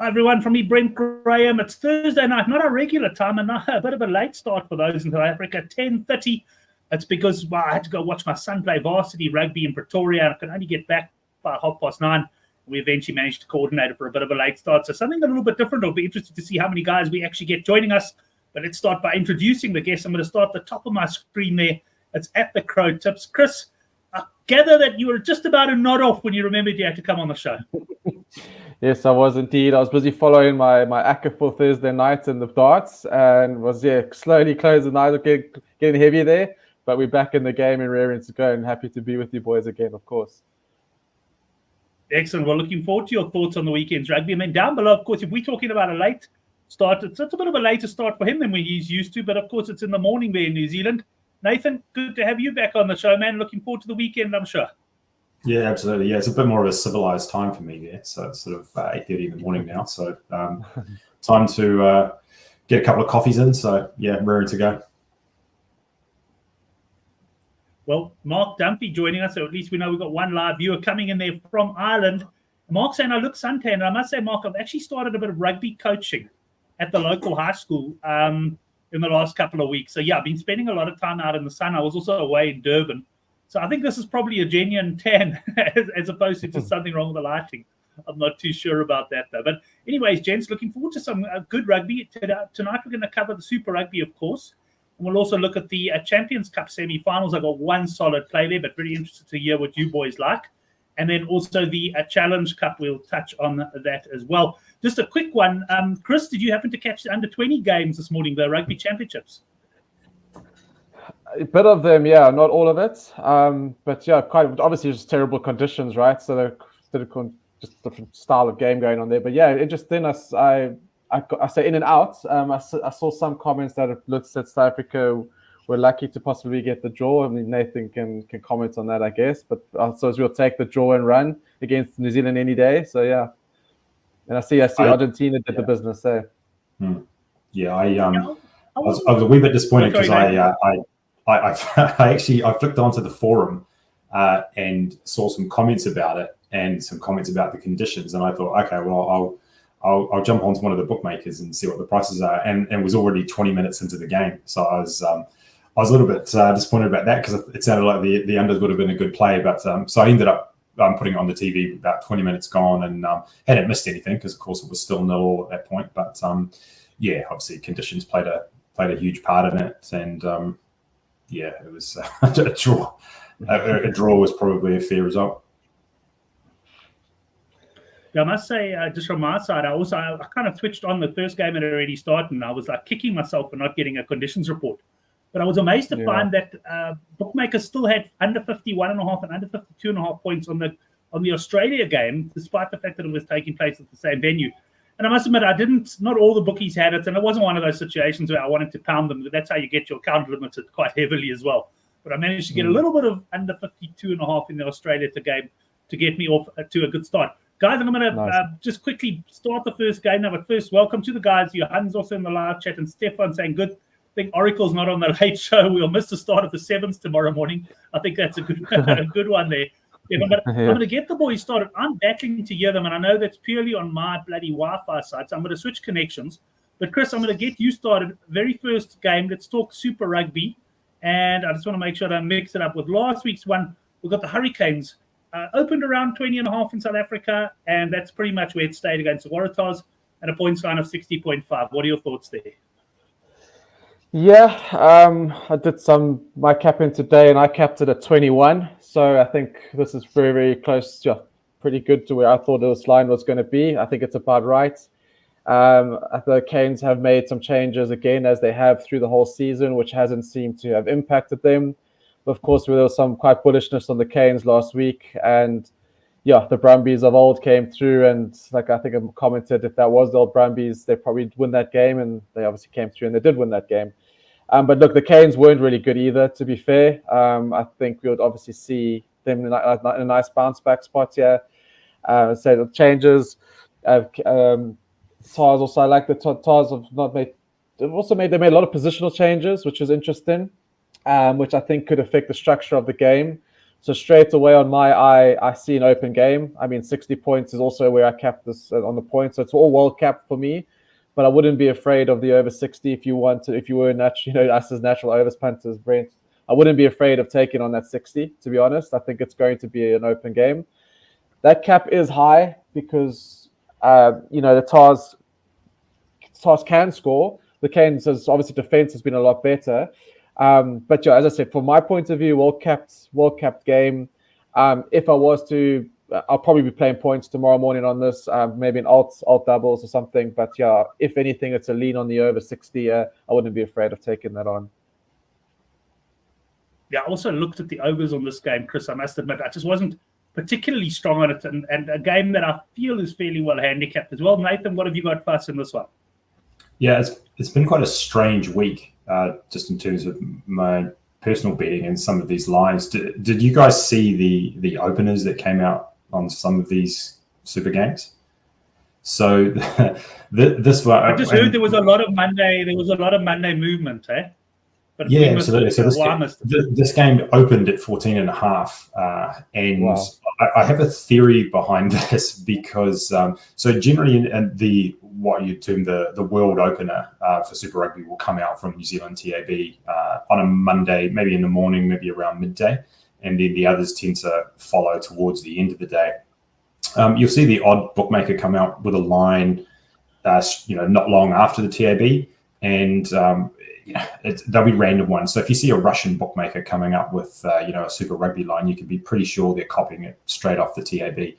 Hi everyone, from me, Brent Graham. It's Thursday night, not a regular time, and a bit of a late start for those in South Africa, 10:30. It's because I had to go watch my son play varsity rugby in Pretoria, and I could only get back by 9:30. We eventually managed to coordinate it for a bit of a late start. So something a little bit different. I'll be interested to see how many guys we actually get joining us. But let's start by introducing the guests. I'm going to start at the top of my screen there. It's at the Crow Tips. Chris, I gather that you were just about to nod off when you remembered you had to come on the show. Yes, I was indeed. I was busy following my ACCA for Thursday night in the darts and was, slowly closing the eyes, getting heavy there. But we're back in the game and raring to go and happy to be with you boys again, of course. Excellent. Well, looking forward to your thoughts on the weekend's rugby. I mean, down below, of course, if we're talking about a late start, it's a bit of a later start for him than he's used to. But, of course, it's in the morning there in New Zealand. Nathan, good to have you back on the show, man. Looking forward to the weekend, I'm sure. Yeah, absolutely. Yeah, it's a bit more of a civilized time for me there. So it's sort of 8:30 in the morning now. So time to get a couple of coffees in. So, yeah, raring to go. Well, Mark Dumpy joining us, so at least we know we've got one live viewer coming in there from Ireland. Mark saying, I look suntan. And I must say, Mark, I've actually started a bit of rugby coaching at the local high school in the last couple of weeks. So, yeah, I've been spending a lot of time out in the sun. I was also away in Durban. So I think this is probably a genuine tan as opposed to just something wrong with the lighting. I'm not too sure about that, though. But anyways, gents, looking forward to some good rugby. Tonight we're going to cover the Super Rugby, of course. And we'll also look at the Champions Cup semi-finals. I got one solid play there, but very interested to hear what you boys like. And then also the Challenge Cup, we'll touch on that as well. Just a quick one. Chris, did you happen to catch the under-20 games this morning, the Rugby Championships? A bit of them, yeah, not all of it. But yeah, quite obviously just terrible conditions, right? So they're just different style of game going on there. But yeah, interesting. I say in and out. I saw some comments that it looks that South Africa were lucky to possibly get the draw. I mean, Nathan can comment on that, I guess. But so we'll take the draw and run against New Zealand any day. So yeah, and I see Argentina did the business there. Yeah, I was a wee bit disappointed because I flicked onto the forum and saw some comments about it and some comments about the conditions, and I thought, okay, well, I'll jump onto one of the bookmakers and see what the prices are, and was already 20 minutes into the game, so I was a little bit disappointed about that because it sounded like the unders would have been a good play, but so I ended up putting it on the TV about 20 minutes gone and hadn't missed anything because of course it was still 0-0 at that point, but yeah, obviously conditions played a huge part in it, and yeah, it was a draw. A draw was probably a fair result. Yeah, I must say, just from my side, I kind of switched on the first game and it already started, and I was like kicking myself for not getting a conditions report. But I was amazed to find that bookmakers still had under 51.5 and under 52.5 points on the Australia game, despite the fact that it was taking place at the same venue. And I must admit, not all the bookies had it, and it wasn't one of those situations where I wanted to pound them. That's how you get your account limited quite heavily as well. But I managed to get a little bit of under 52.5 in the Australia game to get me off to a good start. Guys, I'm going to just quickly start the first game now. But first, welcome to the guys. Johan's also in the live chat, and Stefan saying, good. I think Oracle's not on the late show. We'll miss the start of the sevens tomorrow morning. I think that's a good one there. Yeah, but I'm going to get the boys started. I'm battling to hear them, and I know that's purely on my bloody Wi-Fi side, so I'm going to switch connections. But, Chris, I'm going to get you started. Very first game, let's talk Super Rugby, and I just want to make sure that I mix it up. With last week's one, we've got the Hurricanes. Opened around 20.5 in South Africa, and that's pretty much where it stayed against the Waratahs at a points line of 60.5. What are your thoughts there? Yeah, I did my capping today, and I capped it at 21. So I think this is very, very close, pretty good to where I thought this line was going to be. I think it's about right. The Canes have made some changes again, as they have through the whole season, which hasn't seemed to have impacted them. But of course, there was some quite bullishness on the Canes last week, and yeah, the Brumbies of old came through, and like I think I commented, if that was the old Brumbies, they probably win that game, and they obviously came through and they did win that game. But look, the Canes weren't really good either, to be fair. I think we would obviously see them in a nice bounce back spot here. So the changes, Tars also, I like the Tars have not made. They made a lot of positional changes, which is interesting, which I think could affect the structure of the game. So straight away on my eye, I see an open game. I mean, 60 points is also where I capped this on the points. So it's all well capped for me. But I wouldn't be afraid of the over 60 if you were us as natural overs punters, Brent. I wouldn't be afraid of taking on that 60, to be honest. I think it's going to be an open game. That cap is high because, the Tars can score. The Canes, obviously, defense has been a lot better. But as I said, from my point of view, well-capped game. If I was to, I'll probably be playing points tomorrow morning on this, maybe an alt doubles or something. But if anything, it's a lean on the over 60. I wouldn't be afraid of taking that on. Yeah, I also looked at the overs on this game, Chris. I must admit, I just wasn't particularly strong on it, and a game that I feel is fairly well handicapped as well. Nathan, what have you got for us in this one? Yeah, it's been quite a strange week, just in terms of my personal betting and some of these lines. Did you guys see the openers that came out on some of these super games? So this one, I just heard there was a lot of Monday. There was a lot of Monday movement, eh? But yeah, absolutely. So this game opened at 14.5, and wow. I have a theory behind this because so generally in what you term the world opener for Super Rugby will come out from New Zealand TAB on a Monday, maybe in the morning, maybe around midday, and then the others tend to follow towards the end of the day. You'll see the odd bookmaker come out with a line, not long after the TAB, and they'll be random ones. So if you see a Russian bookmaker coming up with a Super Rugby line, you can be pretty sure they're copying it straight off the TAB.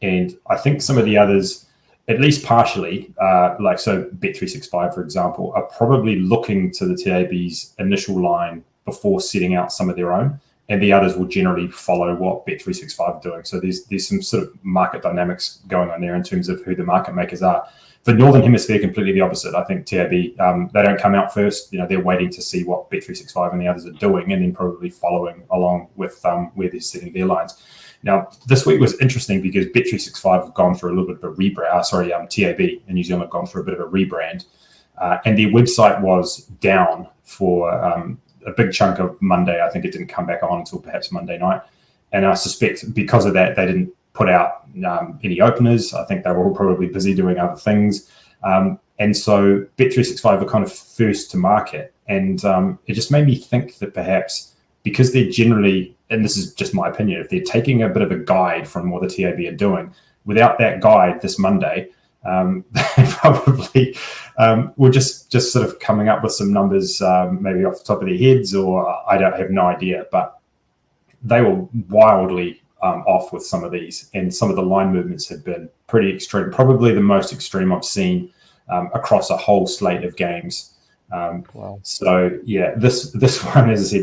And I think some of the others, at least partially, so Bet365, for example, are probably looking to the TAB's initial line before setting out some of their own. And the others will generally follow what Bet365 are doing. So there's some sort of market dynamics going on there in terms of who the market makers are. For Northern Hemisphere, completely the opposite. I think TAB, they don't come out first. They're waiting to see what Bet365 and the others are doing, and then probably following along with where they're setting their lines. Now, this week was interesting because Bet365 have gone through a little bit of a rebrand. TAB in New Zealand have gone through a bit of a rebrand, and their website was down for a big chunk of Monday. I think it didn't come back on until perhaps Monday night, and I suspect because of that, they didn't put out any openers. I think they were all probably busy doing other things. And so Bet365 were kind of first to market. And it just made me think that perhaps because they're generally, and this is just my opinion, if they're taking a bit of a guide from what the TAB are doing, without that guide this Monday, they probably were just sort of coming up with some numbers maybe off the top of their heads, or I have no idea. But they were wildly off with some of these, and some of the line movements have been pretty extreme, probably the most extreme I've seen across a whole slate of games. Wow. So yeah, this one, as I said,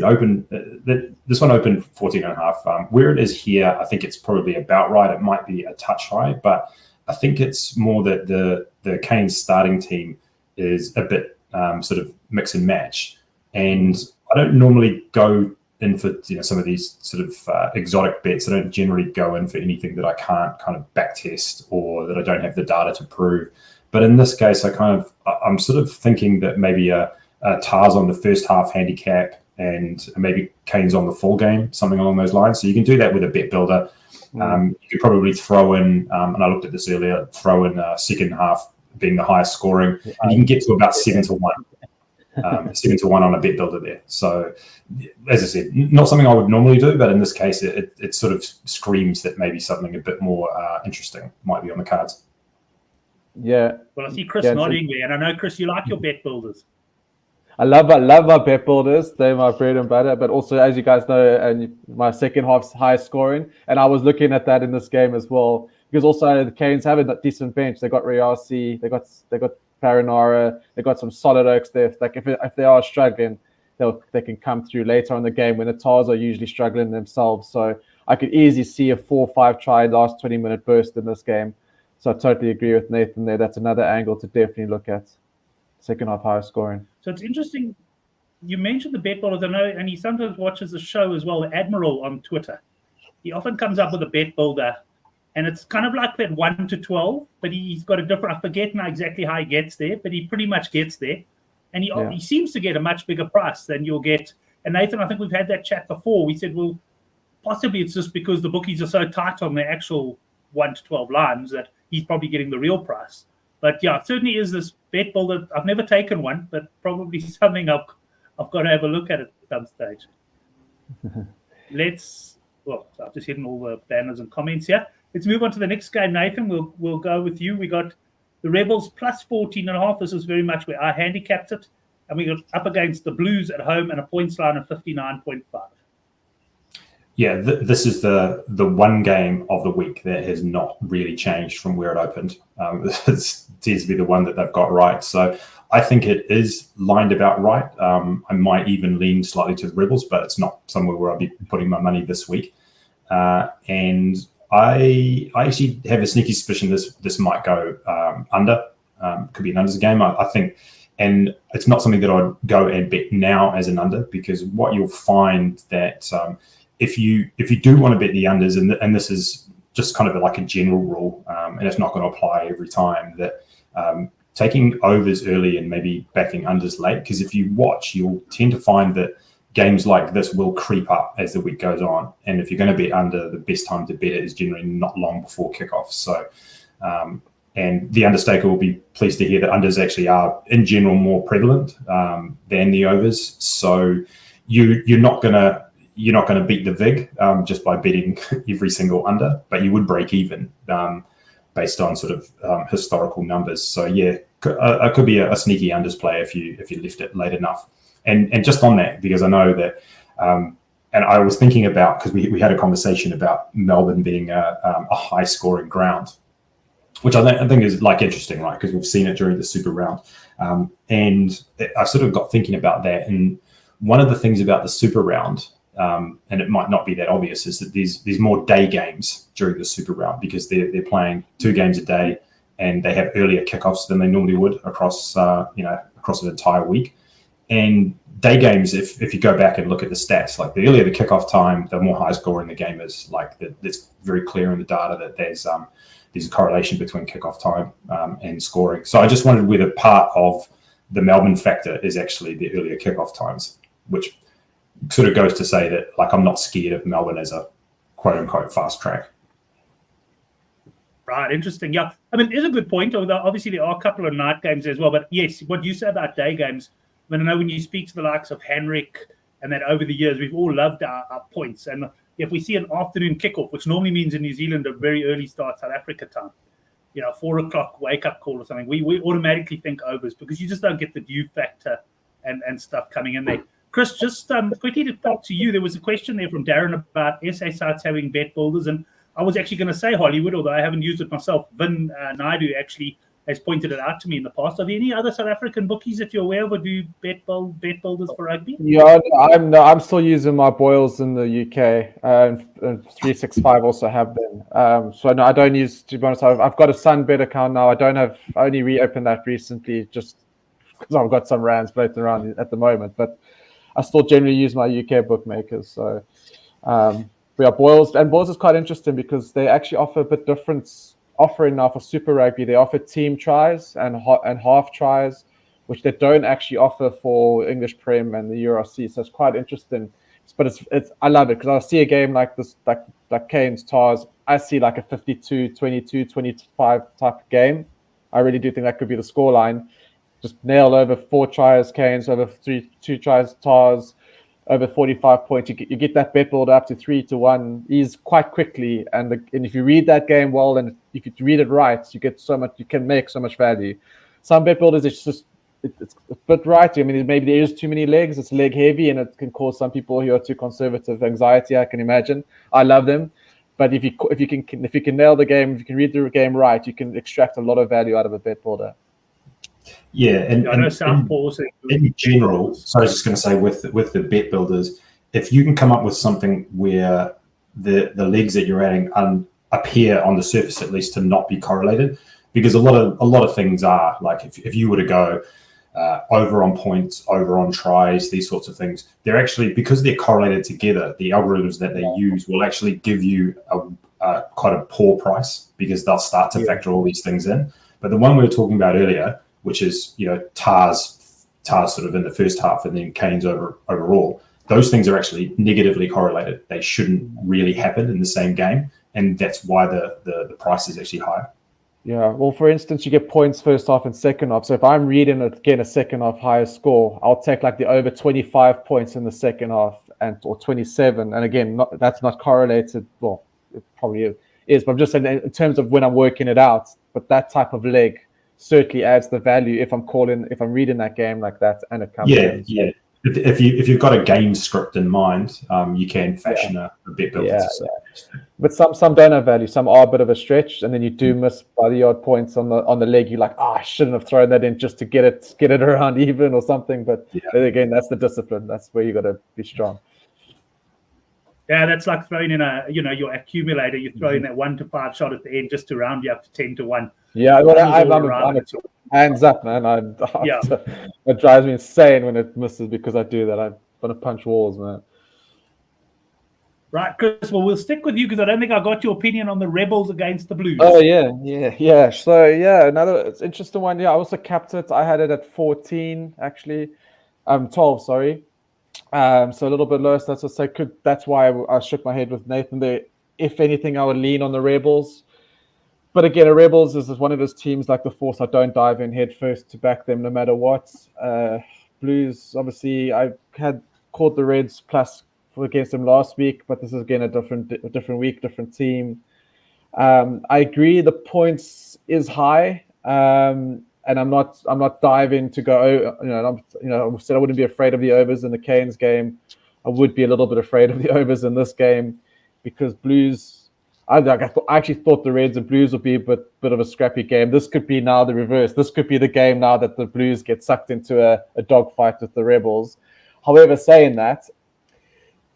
this one opened 14.5. Where it is here, I think it's probably about right. It might be a touch high, but I think it's more that the Canes starting team is a bit sort of mix and match, and I don't normally go in for some of these sort of exotic bets. I don't generally go in for anything that I can't kind of back test or that I don't have the data to prove. But in this case, I'm sort of thinking that maybe a Tars on the first half handicap and maybe Canes on the full game, something along those lines. So you can do that with a bet builder. You could probably throw in, and I looked at this earlier, throw in second half being the highest scoring, and you can get to about 7-1. 7-1 on a bet builder there. So, as I said, not something I would normally do, but in this case, it sort of screams that maybe something a bit more interesting might be on the cards. Yeah. Well, I see Chris nodding there, and I know, Chris, you like your bet builders. I love my bet builders. They're my bread and butter. But also, as you guys know, and my second half's highest scoring, and I was looking at that in this game as well, because also the Canes have a decent bench. They got Riasi, they got Paranara, they got some solid oaks there. Like if they are struggling, they can come through later on the game when the Tars are usually struggling themselves. So I could easily see a 4-5 try last 20-minute burst in this game. So I totally agree with Nathan there. That's another angle to definitely look at. Second half higher scoring. So it's interesting. You mentioned the bet builders. I know, and he sometimes watches the show as well, Admiral on Twitter. He often comes up with a bet builder, and it's kind of like that 1 to 12, but he's got a different, I forget now exactly how he gets there, but he pretty much gets there. And he seems to get a much bigger price than you'll get. And Nathan, I think we've had that chat before. We said, well, possibly it's just because the bookies are so tight on the actual 1 to 12 lines that he's probably getting the real price. But yeah, it certainly is this bet builder. I've never taken one, but probably something I've got to have a look at some stage. I've just hidden all the banners and comments here. Let's move on to the next game, Nathan. We'll go with you. We got the Rebels plus 14.5. This is very much where I handicapped it. And we got up against the Blues at home and a points line of 59.5. Yeah, this is the one game of the week that has not really changed from where it opened. It tends to be the one that they've got right. So I think it is lined about right. I might even lean slightly to the Rebels, but it's not somewhere where I'll be putting my money this week. And I actually have a sneaky suspicion this might go under. Could be an unders game, I think. And it's not something that I'd go and bet now as an under, because what you'll find that if you do want to bet the unders, and this is just kind of like a general rule, and it's not going to apply every time, that taking overs early and maybe backing unders late, because if you watch, you'll tend to find that games like this will creep up as the week goes on. And if you're going to bet under, the best time to bet it is generally not long before kickoff. So, and the understaker will be pleased to hear that unders actually are, in general, more prevalent than the overs. So you're not going to beat the VIG just by betting every single under, but you would break even based on sort of historical numbers. So yeah, it could be a sneaky unders play if you lift it late enough. And just on that, because I know that, and I was thinking about, because we had a conversation about Melbourne being a high scoring ground, which I think is like interesting, right? Because we've seen it during the Super Round. And I sort of got thinking about that. And one of the things about the Super Round, and it might not be that obvious, is that there's more day games during the Super Round, because they're playing 2 games a day, and they have earlier kickoffs than they normally would across an entire week. And day games, if you go back and look at the stats, like the earlier the kickoff time, the more high scoring the game is. Like it's very clear in the data that there's a correlation between kickoff time and scoring. So I just wondered whether part of the Melbourne factor is actually the earlier kickoff times, which sort of goes to say that, like, I'm not scared of Melbourne as a quote unquote fast track. Right, interesting. Yeah, I mean, it's a good point. Although obviously there are a couple of night games as well. But yes, what you say about day games, I mean, I know when you speak to the likes of Henrik and that over the years, we've all loved our points. And if we see an afternoon kickoff, which normally means in New Zealand a very early start, South Africa time, 4 o'clock wake up call or something, we automatically think overs, because you just don't get the due factor and stuff coming in there. Chris, just quickly to talk to you, there was a question there from Darren about SA sites having bet builders, and I was actually going to say Hollywood, although I haven't used it myself. Vin Naidu actually has pointed it out to me in the past. Are there any other South African bookies that you're aware of, or do bet builders for rugby? Yeah, I'm still using my Boyles in the UK, and 365 also have them. So no, I don't use, to be honest. I've got a Sunbet account now. I only reopened that recently, just because I've got some rands floating around at the moment. But I still generally use my UK bookmakers. So we are Boyles, and Boyles is quite interesting because they actually offer a bit different offering now for Super Rugby. They offer team tries and half tries, which they don't actually offer for English Prem and the URC. So it's quite interesting. But it's I love it, because I see a game like this, like Canes Tars, I see like a 52, 22, 25 type of game. I really do think that could be the scoreline. Just nail over 4 tries Canes, over 2 tries Tars, over 45 points. You get that bet build up to 3-1 ease quite quickly. And if you read that game well, and if you read it right, you can make so much value. Some bet builders, it's a bit right. I mean, maybe there is too many legs. It's leg heavy, and it can cause some people who are too conservative anxiety, I can imagine. I love them. But if you can nail the game, if you can read the game right, you can extract a lot of value out of a bet builder. Yeah, and in general, so I was just going to say with the bet builders, if you can come up with something where the legs that you're adding appear on the surface at least to not be correlated, because a lot of things are, like if you were to go over on points, over on tries, these sorts of things, they're actually, because they're correlated together, the algorithms that they use will actually give you quite a poor price, because they'll start to factor all these things in. But the one we were talking about earlier, which is, Tars sort of in the first half and then Canes overall, those things are actually negatively correlated. They shouldn't really happen in the same game, and that's why the price is actually higher. Yeah, well, for instance, you get points first half and second half. So if I'm reading again a second half higher score, I'll take like the over 25 points in the second half or 27. And again, that's not correlated. Well, it probably is, but I'm just saying in terms of when I'm working it out. But that type of leg certainly adds the value if I'm reading that game like that and it comes in. Yeah. If you've got a game script in mind, you can fashion a bet build. But some don't have value. Some are a bit of a stretch, and then you do miss by the odd points on the leg. You're like, I shouldn't have thrown that in just to get it around even or something. But then again, that's the discipline. That's where you got to be strong. Yeah, that's like throwing in your accumulator. You throw in that 1 to 5 shot at the end just to round you up to 10 to 1. Yeah, I'm hands up, man. It drives me insane when it misses because I do that. I want to punch walls, man. Right, Chris. Well, we'll stick with you because I don't think I got your opinion on the Rebels against the Blues. Oh, yeah. So, another interesting one. Yeah, I also capped it. I had it at 14, actually. 12, sorry. So a little bit lower. So that's why I shook my head with Nathan there. If anything, I would lean on the Rebels. But again, the Rebels is one of those teams like the Force. I don't dive in head first to back them no matter what. Blues, obviously, I had caught the Reds plus against them last week, but this is again a different week, different team. I agree the points is high, and I'm not diving to go. I said I wouldn't be afraid of the overs in the Canes game. I would be a little bit afraid of the overs in this game because Blues. I actually thought the Reds and Blues would be a bit of a scrappy game. This could be now the reverse. This could be the game now that the Blues get sucked into a dogfight with the Rebels. However, saying that,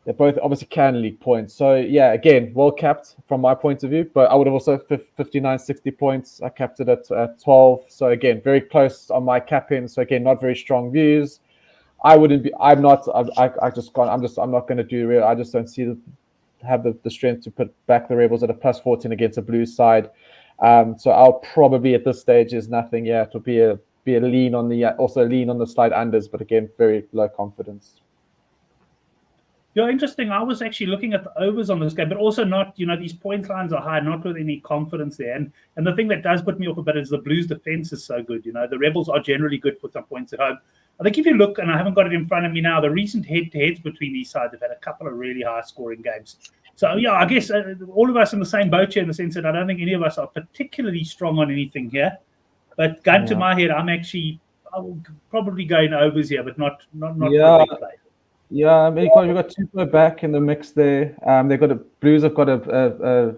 they both obviously can league points. So, yeah, again, well capped from my point of view. But I would have also 59, 60 points. I capped it at 12. So, again, very close on my cap-in. So, again, not very strong views. I'm not going to do real. I just don't see have the strength to put back the Rebels at a plus 14 against a Blues side. So I'll probably at this stage is nothing. Yeah, it'll be a lean on the slide unders, but again, very low confidence. Yeah, interesting. I was actually looking at the overs on this game, but also not, these point lines are high, not with any confidence there. And the thing that does put me off a bit is the Blues defense is so good. The Rebels are generally good for some points at home. I think if you look, and I haven't got it in front of me now, the recent head-to-heads between these sides have had a couple of really high-scoring games. So, yeah, I guess all of us in the same boat here in the sense that I don't think any of us are particularly strong on anything here. But gun to my head, I will probably go in overs here, but not for a big play. Yeah, I mean, you've got Tupou back in the mix there. Blues have got a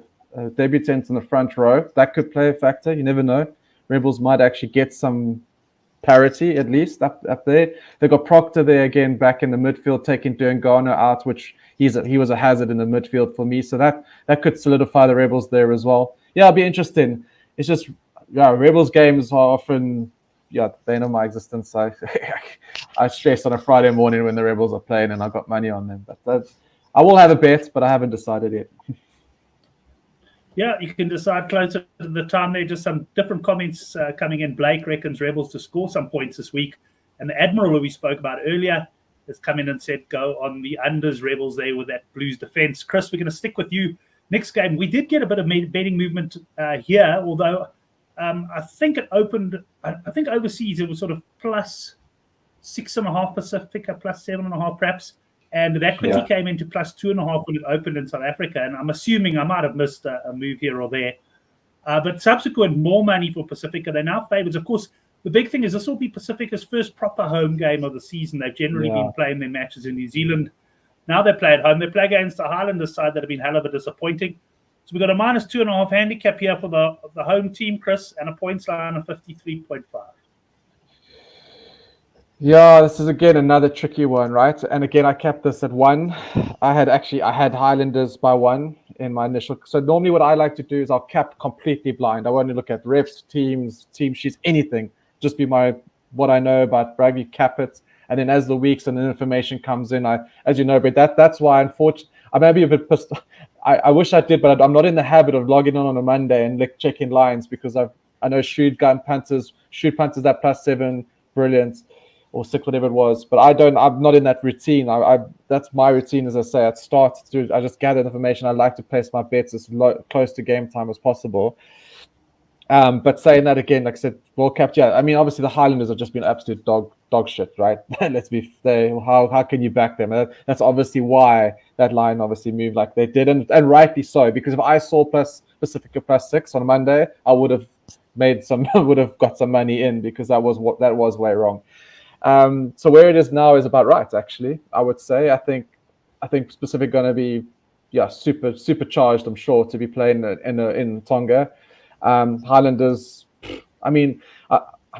debutant in the front row. That could play a factor. You never know. Rebels might actually get some parity at least up there. They've got Proctor there again back in the midfield, taking Durngano out, which he was a hazard in the midfield for me. So that could solidify the Rebels there as well. Yeah, it'll be interesting. It's just Rebels games are often they know my existence. I stress on a Friday morning when the Rebels are playing and I've got money on them. But I will have a bet, but I haven't decided yet. Yeah, you can decide closer to the time. There are just some different comments coming in. Blake reckons Rebels to score some points this week. And the Admiral, who we spoke about earlier, has come in and said go on the unders Rebels there with that Blues defense. Chris, we're going to stick with you. Next game, we did get a bit of betting movement here, although I think it opened, I think overseas it was sort of plus 6.5 Pasifika, plus 7.5 perhaps. And that quickly came into plus 2.5 when it opened in South Africa. And I'm assuming I might have missed a move here or there. But subsequent more money for Pasifika. They're now favorites. Of course, the big thing is this will be Pacifica's first proper home game of the season. They've generally been playing their matches in New Zealand. Now they play at home. They play against the Highlanders side that have been hell of a disappointing. So we've got a minus 2.5 handicap here for the home team, Chris, and a points line of 53.5. Yeah, this is again another tricky one, right? And again, I kept this at 1. I had Highlanders by 1 in my initial. So normally what I like to do is I'll cap completely blind. I won't look at refs, teams, team sheets, anything. Just be what I know about rugby, cap it. And then as the weeks and the information comes in, as you know, but that's why, unfortunately, I may be a bit pissed. I wish I did, but I'm not in the habit of logging on a Monday and checking lines because I know shoot punters that plus 7, brilliant. or 6, whatever it was. But I'm not in that routine. That's my routine, as I say. I just gather information. I like to place my bets as close to game time as possible. But saying that again, like I said, World Cup, yeah. I mean, obviously the Highlanders have just been absolute dog shit, right? Let's be fair. How can you back them? That's obviously why that line obviously moved like they did, and rightly so. Because if I saw Pasifika +6 on Monday, I would have got some money in, because that was way wrong. So where it is now is about right, actually. I would say. I think Pacific going to be super charged. I'm sure, to be playing in Tonga. Highlanders, I mean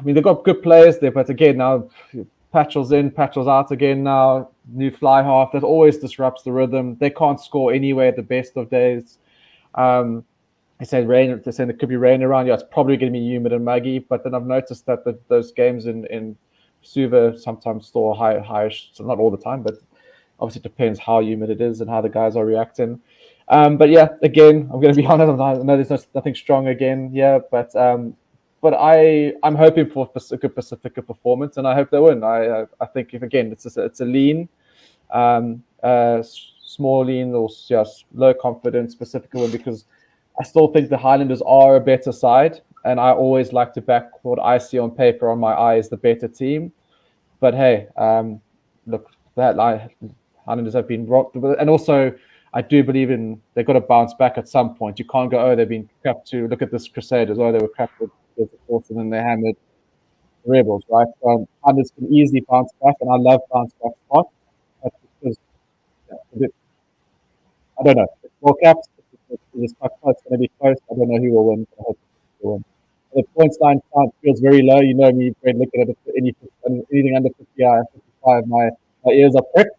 they've got good players there, but again now Patchell's in, Patchell's out again now. New fly half, that always disrupts the rhythm. They can't score anyway at the best of days. They say rain. They're saying there could be rain around. Yeah, it's probably going to be humid and muggy. But then I've noticed that those games in Suva sometimes store high, so not all the time, but obviously it depends how humid it is and how the guys are reacting. But yeah, again, I'm going to be honest. I know there's nothing strong again. Yeah, but I'm hoping for a good Pasifika performance, and I hope they win. I think if again it's a lean, small lean or low confidence Pasifika win, because I still think the Highlanders are a better side, and I always like to back what I see on paper on my eye is the better team. But hey, look, that Highlanders have been rocked, and also I do believe they've got to bounce back at some point. You can't go, they've been crap to look at this Crusaders, they were crap with the force, and then they hammered the Rebels, right? So Highlanders can easily bounce back, and I love bounce back spots. Because I don't know. It's World Cup. It's going to be close. I don't know who will win. I hope will win. The points line feels very low. You know me, Brent, look at it. Anything under 55, my ears are pricked.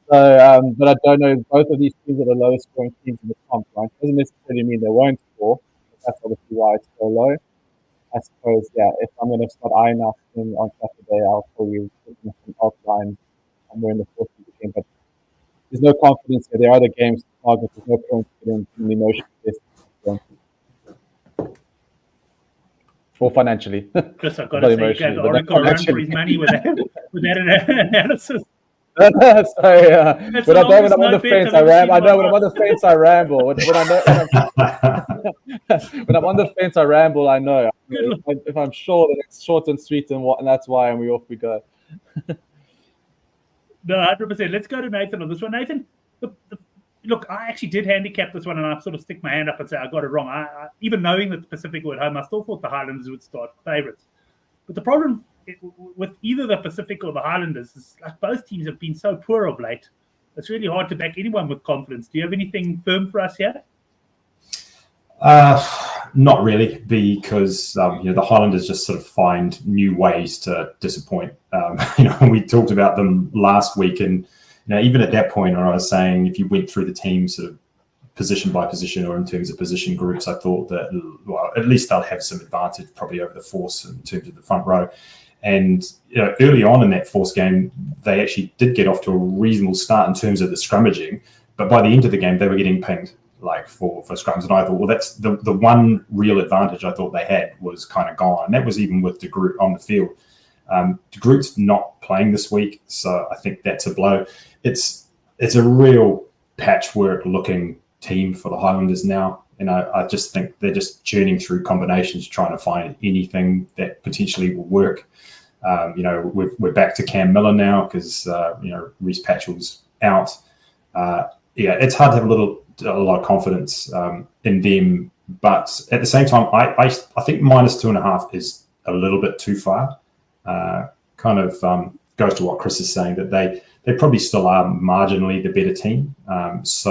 So, but I don't know. Both of these teams are the lowest scoring teams in the comp, right? Doesn't necessarily mean they won't score. But that's obviously why it's so low. I suppose, yeah. If I'm going to start eyeing up on Saturday, I'll probably put some outline somewhere in the 40 game. But there's no confidence here. There are other games to target. There's no point in the emotion for financially. Chris, I've got to say, you gave the Oracle a run for his money with that analysis. So, when I'm on the fence, I ramble. I know when I'm on the fence, I ramble. When I'm on the fence, I ramble. I know. If I'm sure that it's short and sweet, and that's why, and off we go. No, 100%. Let's go to Nathan on this one. Nathan, look, I actually did handicap this one, and I sort of stick my hand up and say I got it wrong. I even knowing that the Pacific were at home, I still thought the Highlanders would start favourites. But the problem with either the Pacific or the Highlanders is like both teams have been so poor of late. It's really hard to back anyone with confidence. Do you have anything firm for us here? Not really, because the Highlanders just sort of find new ways to disappoint. We talked about them last week, and even at that point, when I was saying if you went through the team sort of position by position or in terms of position groups, I thought that at least they'll have some advantage probably over the Force in terms of the front row. And early on in that Force game, they actually did get off to a reasonable start in terms of the scrummaging, but by the end of the game, they were getting pinged for scrums, and I thought, well, that's the one real advantage I thought they had was kind of gone, and that was even with De Groot on the field. De Groot's not playing this week, so I think that's a blow. It's a real patchwork-looking team for the Highlanders now. I just think they're just churning through combinations, trying to find anything that potentially will work. We're back to Cam Miller now because Reece Patchell's out. It's hard to have a lot of confidence in them, but at the same time, I think -2.5 is a little bit too far. Goes to what Chris is saying, that they probably still are marginally the better team. It's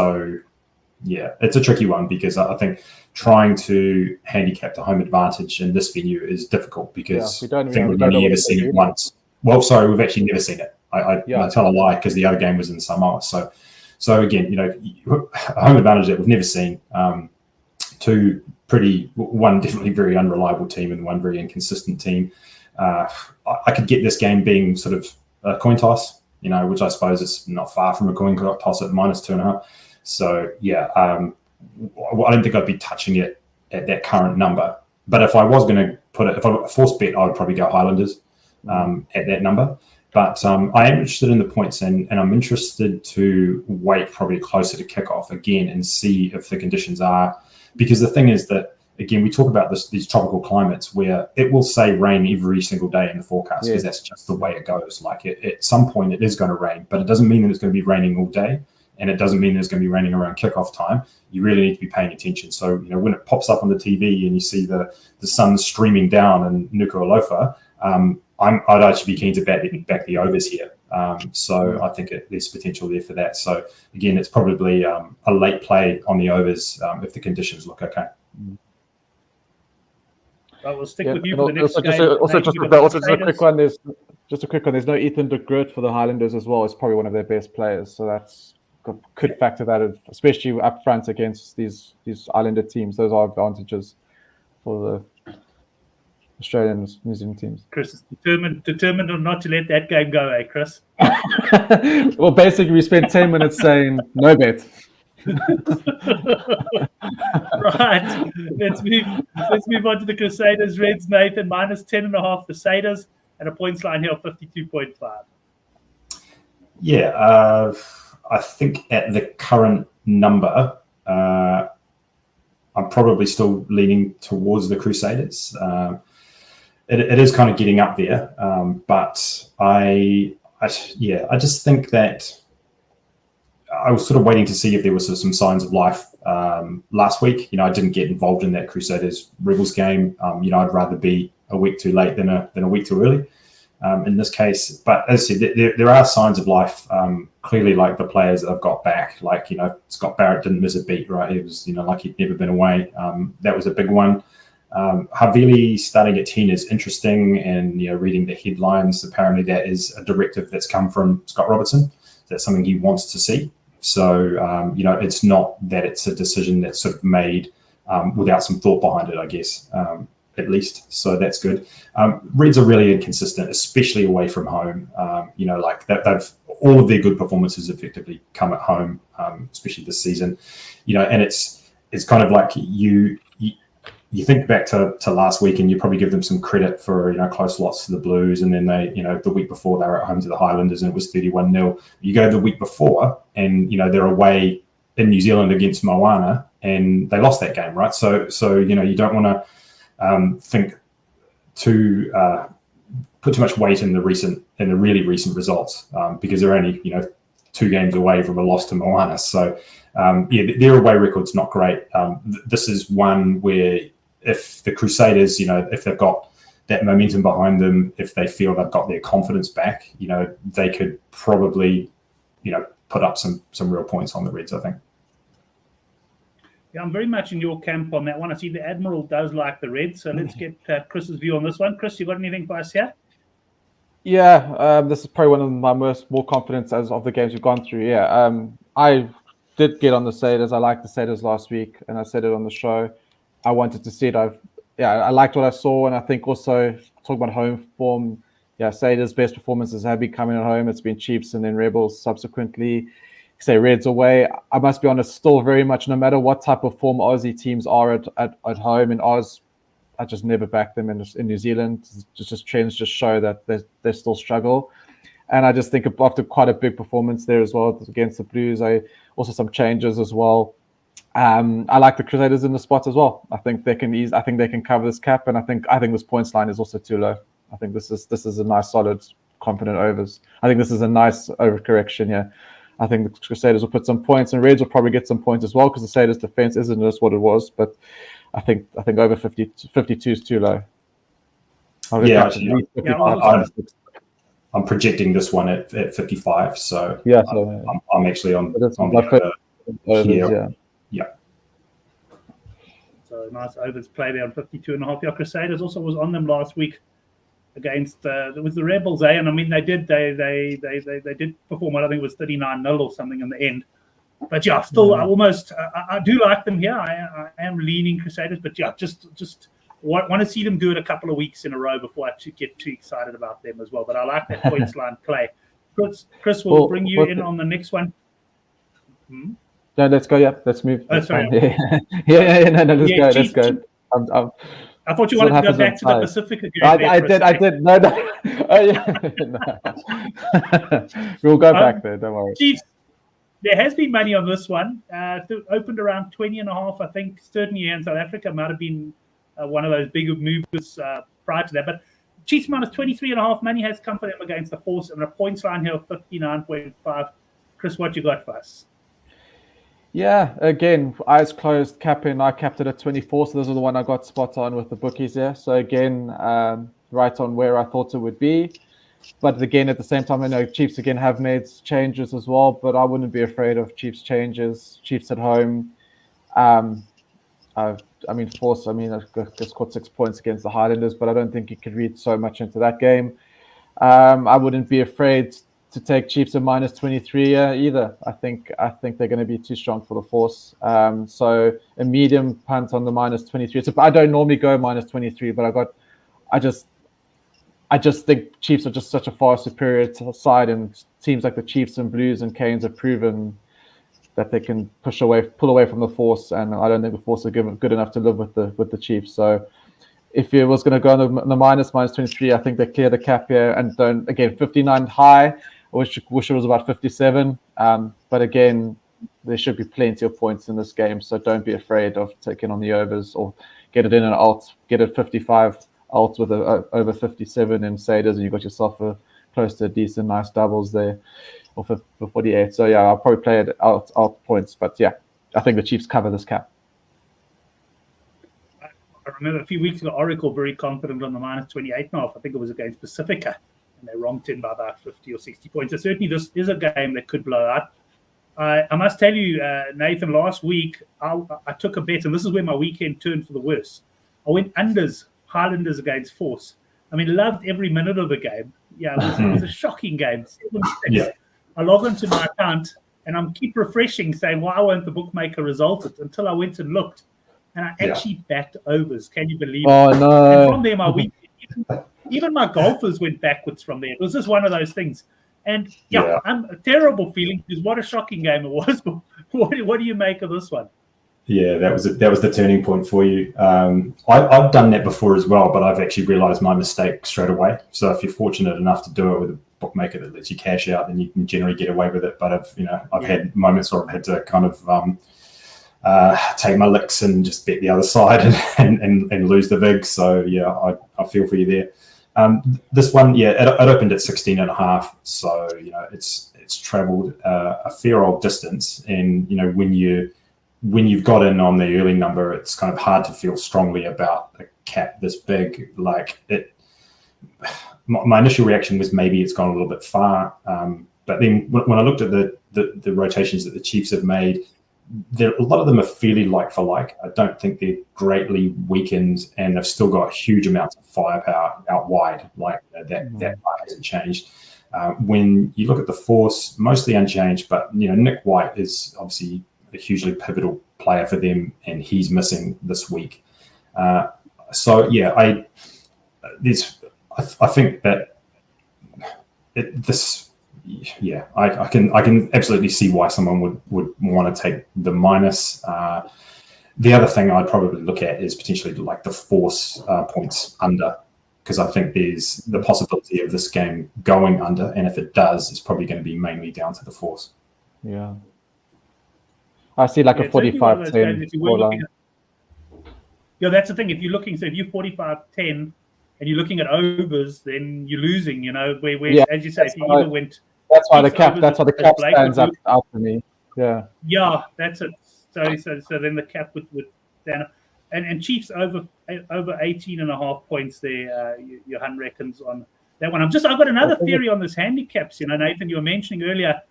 a tricky one because I think trying to handicap the home advantage in this venue is difficult because I think we've only ever seen it once. Well, sorry, we've actually never seen it. I tell a lie because the other game was in Samoa. So again, a home advantage that we've never seen. One definitely very unreliable team and one very inconsistent team. I could get this game being sort of a coin toss, which I suppose is not far from a coin toss at -2.5. So I don't think I'd be touching it at that current number. But if I was going to if I Force bet, I would probably go Highlanders. at that number. But I am interested in the points, and I'm interested to wait probably closer to kickoff again and see if the conditions are, because the thing is that, again, we talk about these tropical climates where it will say rain every single day in the forecast, because that's just the way it goes. Like at some point it is going to rain, but it doesn't mean that it's going to be raining all day, and it doesn't mean that it's going to be raining around kickoff time. You really need to be paying attention. So, when it pops up on the TV and you see the sun streaming down in Nuku'alofa, I'd actually be keen to back the overs here. So I think there's potential there for that. So again, it's probably a late play on the overs if the conditions look okay. I will stick with you for the next game. Just a quick one. There's no Ethan de Groot for the Highlanders as well. It's probably one of their best players, so could factor that in, especially up front against these Islander teams. Those are advantages for the Australian New Zealand teams. Chris is determined not to let that game go, Chris? Well, basically, we spent 10 minutes saying no bet. Right. Let's move on to the Crusaders. Reds, Nathan, minus 10.5 Crusaders, and a points line here of 52.5. Yeah, I think at the current number, I'm probably still leaning towards the Crusaders. It is kind of getting up there, but I just think that I was sort of waiting to see if there was some signs of life last week. I didn't get involved in that Crusaders Rebels game. I'd rather be a week too late than a week too early in this case. But as I said, there are signs of life. Clearly, like the players that I've got back, like Scott Barrett didn't miss a beat, right? He was like he'd never been away. That was a big one. Havili starting at 10 is interesting, and reading the headlines, apparently that is a directive that's come from Scott Robertson. That's something he wants to see. So it's not that it's a decision that's sort of made without some thought behind it, I guess, at least. So that's good. Reds are really inconsistent, especially away from home. Like they've all of their good performances effectively come at home, especially this season. And it's kind of like you think back to last week, and you probably give them some credit for close loss to the Blues, and then they the week before they were at home to the Highlanders and it was 31-0. You go the week before and they're away in New Zealand against Moana and they lost that game, right? So you don't want to think too put too much weight in the really recent results because they're only 2 games away from a loss to Moana. So their away record's not great. This is one where if the Crusaders, if they've got that momentum behind them, if they feel they've got their confidence back, they could probably, put up some real points on the Reds, I think. Yeah, I'm very much in your camp on that one. I see the Admiral does like the Reds, so let's get Chris's view on this one. Chris, you got anything for us here? Yeah, this is probably one of my more confident as of the games we've gone through. Yeah, I did get on the Crusaders. I liked the Crusaders last week, and I said it on the show. I wanted to see it. I liked what I saw, and I think also talking about home form. Yeah, Crusaders' best performances have been coming at home. It's been Chiefs and then Rebels subsequently. Say Reds away. I must be honest, still very much, no matter what type of form Aussie teams are at home in Oz, I just never back them in New Zealand. Just trends just show that they still struggle. And I just think after quite a big performance there as well against the Blues, also some changes as well. I like the Crusaders in the spot as well. I think they can cover this cap, and I think this points line is also too low. I think this is a nice, solid, confident overs. I think this is a nice overcorrection here. I think the Crusaders will put some points, and Reds will probably get some points as well because the Crusaders' defense isn't just what it was. But I think over 52 is too low. I'm projecting this one at 55. So yeah, I'm actually on here. Yeah. So nice overs play there on 52.5. Yeah, Crusaders also was on them last week against with the Rebels, and I mean they did perform well. I think it was 39-0 or something in the end. But yeah, still I do like them here. I am leaning Crusaders, but yeah, just want to see them do it a couple of weeks in a row before I get too excited about them as well. But I like that points line play. Chris will bring you in on the next one. No, let's go. Yeah, let's move. Oh, sorry. No, let's go. I'm I thought you wanted to go back to the Pasifika game. I did. No. Oh, yeah. No. We'll go back there. Don't worry. Chiefs, there has been money on this one. Opened around 20.5, I think. Certainly here in South Africa might have been one of those bigger movers prior to that. But Chiefs minus 23.5 money has come for them against the Force, and a points line here of 59.5. Chris, what you got for us? Yeah, again, eyes closed, capping. I capped it at 24, so this is the one I got spot on with the bookies there. So again, right on where I thought it would be. But again, at the same time, I know Chiefs again have made changes as well, but I wouldn't be afraid of Chiefs changes. Chiefs at home. Force, I just got 6 points against the Highlanders, but I don't think you could read so much into that game. I wouldn't be afraid to take Chiefs at minus 23 either. I think they're going to be too strong for the Force. So a medium punt on the minus 23. So I don't normally go minus 23, but I just think Chiefs are just such a far superior side, and teams like the Chiefs and Blues and Canes have proven that they can pull away from the Force, and I don't think the Force are good enough to live with the Chiefs. So if it was going to go on the minus 23, I think they clear the cap here and don't. Again, 59 high. I wish it was about 57. But again, there should be plenty of points in this game, so don't be afraid of taking on the overs or get it in an alt, get it 55 alt with over 57 in Crusaders, and you got yourself close to a decent, nice doubles there, or for 48. So yeah, I'll probably play it out points, but yeah, I think the Chiefs cover this cap. I remember a few weeks ago, Oracle very confident on the minus 28.5. I think it was against Pasifika, and they romped in by about 50 or 60 points. So certainly this is a game that could blow out. I must tell you, Nathan, last week I took a bet, and this is where my weekend turned for the worse. I went unders, Highlanders against Force. I mean, loved every minute of the game. Yeah, it was a shocking game. 7-6. Yeah. I log into my account, and I'm keep refreshing, saying, why won't the bookmaker result it? Until I went and looked, and I actually backed overs. Can you believe it? Oh, no. And from there, my weekend, even my golfers went backwards from there. It was just one of those things. And I'm a terrible feeling because what a shocking game it was. But what do you make of this one? Yeah, that was the turning point for you. I've done that before as well, but I've actually realised my mistake straight away. So if you're fortunate enough to do it with a bookmaker that lets you cash out, then you can generally get away with it. But I've had moments where I've had to kind of take my licks and just bet the other side and lose the vig. So yeah, I feel for you there. This one, it opened at 16.5, so it's travelled a fair old distance, and when you've got in on the early number, it's kind of hard to feel strongly about a cap this big. Like it, my initial reaction was maybe it's gone a little bit far, but then when I looked at the rotations that the Chiefs have made, a lot of them are fairly like for like. I don't think they're greatly weakened, and they've still got huge amounts of firepower out wide. Like that part hasn't changed. When you look at the Force, mostly unchanged, but Nick White is obviously a hugely pivotal player for them, and he's missing this week. So yeah, I think that I can absolutely see why someone would want to take the minus. The other thing I'd probably look at is potentially like the Force points under, because I think there's the possibility of this game going under, and if it does, it's probably going to be mainly down to the Force. Yeah. I see like a 45-10 scoreline. Yeah, that's the thing. If you're looking, so if you're 45-10 and you're looking at overs, then you're losing. Where as you say, if you either went. That's why the cap stands up for me. Yeah. Yeah, that's it. So then the cap with down, and Chiefs over 18.5 points there. Your Hunt reckons on that one. I've got another theory on this handicaps. Nathan, you were mentioning earlier